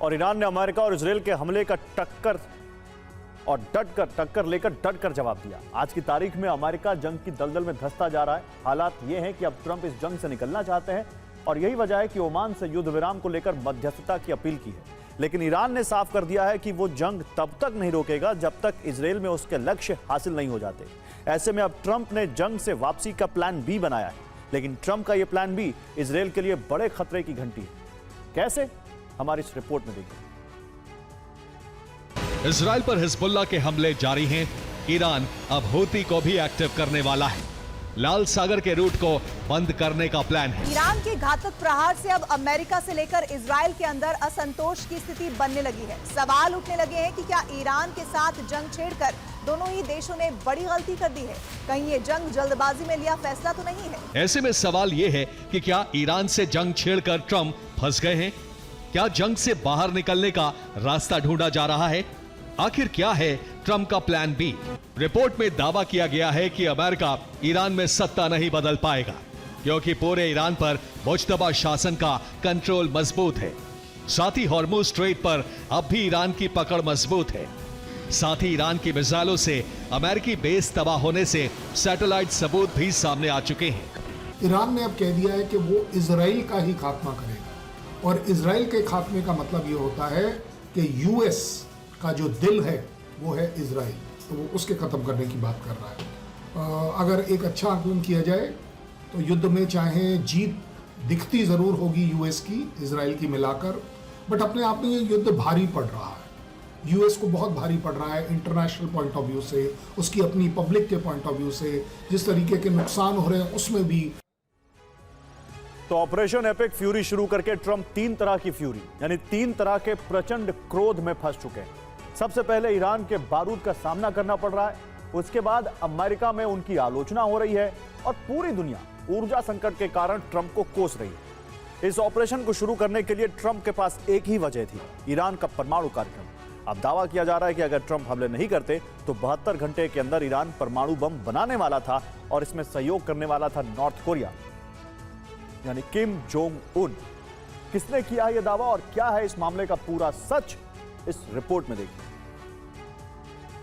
और ईरान ने अमेरिका और इजरायल के हमले का टक्कर लेकर डट कर जवाब दिया। आज की तारीख में अमेरिका जंग की दलदल में धंसता जा रहा है। हालात ये हैं कि अब ट्रंप इस जंग से निकलना चाहते हैं और यही वजह है कि ओमान से युद्ध विराम को लेकर मध्यस्थता की अपील की है। लेकिन ईरान ने साफ कर दिया है कि वो जंग तब तक नहीं रोकेगा जब तक इजरायल में उसके लक्ष्य हासिल नहीं हो जाते। ऐसे में अब ट्रंप ने जंग से वापसी का प्लान बी बनाया है, लेकिन ट्रंप का यह प्लान बी इजरायल के लिए बड़े खतरे की घंटी है। कैसे, हमारी इस रिपोर्ट में देखिए। इजरायल पर हिजबुल्लाह के हमले जारी हैं। ईरान अब हूती को भी एक्टिव करने वाला है। लाल सागर के रूट को बंद करने का प्लान है। ईरान के घातक प्रहार से अब अमेरिका से लेकर इजरायल के अंदर असंतोष की स्थिति बनने लगी है। सवाल उठने लगे हैं कि क्या ईरान के साथ जंग छेड़कर दोनों ही देशों ने बड़ी गलती कर दी है? कहीं ये जंग जल्दबाजी में लिया फैसला तो नहीं है? ऐसे में सवाल ये है कि क्या ईरान से जंग छेड़कर ट्रंप फंस गए हैं? क्या जंग से बाहर निकलने का रास्ता ढूंढा जा रहा है? आखिर क्या है ट्रंप का प्लान बी? रिपोर्ट में दावा किया गया है कि अमेरिका ईरान में सत्ता नहीं बदल पाएगा, क्योंकि पूरे ईरान पर मुश्तबा शासन का कंट्रोल मजबूत है। साथ ही हॉर्मुज स्ट्रेट पर अब भी ईरान की पकड़ मजबूत है। साथ ही ईरान की मिसाइलों से अमेरिकी बेस तबाह होने से सैटेलाइट सबूत भी सामने आ चुके हैं। ईरान ने अब कह दिया है कि वो इजराइल का ही खात्मा करेगा, और इजराइल के खात्मे का मतलब ये होता है कि यूएस का जो दिल है वो है इजराइल, तो वो उसके खत्म करने की बात कर रहा है। अगर एक अच्छा आकलन किया जाए तो युद्ध में चाहे जीत दिखती ज़रूर होगी यूएस की इजराइल की मिलाकर, बट अपने आप में ये युद्ध भारी पड़ रहा है। यूएस को बहुत भारी पड़ रहा है इंटरनेशनल पॉइंट ऑफ व्यू से, उसकी अपनी पब्लिक के पॉइंट ऑफ व्यू से, जिस तरीके के नुकसान हो रहे हैं उसमें भी। तो ऑपरेशन एपिक फ्यूरी शुरू करके ट्रंप 3 तरह की फ्यूरी यानी 3 तरह के प्रचंड क्रोध में फंस चुके हैं। सबसे पहले ईरान के बारूद का सामना करना पड़ रहा है, उसके बाद अमेरिका में उनकी आलोचना हो रही है और पूरी दुनिया ऊर्जा संकट के कारण ट्रंप को कोस रही है। इस ऑपरेशन को शुरू करने के लिए ट्रंप के पास एक ही वजह थी, ईरान का परमाणु कार्यक्रम। अब दावा किया जा रहा है कि अगर ट्रंप हमले नहीं करते तो 72 घंटे के अंदर ईरान परमाणु बम बनाने वाला था और इसमें सहयोग करने वाला था नॉर्थ कोरिया यानी किम जोंग उन। किसने किया यह दावा और क्या है इस मामले का पूरा सच, इस रिपोर्ट में देखिए।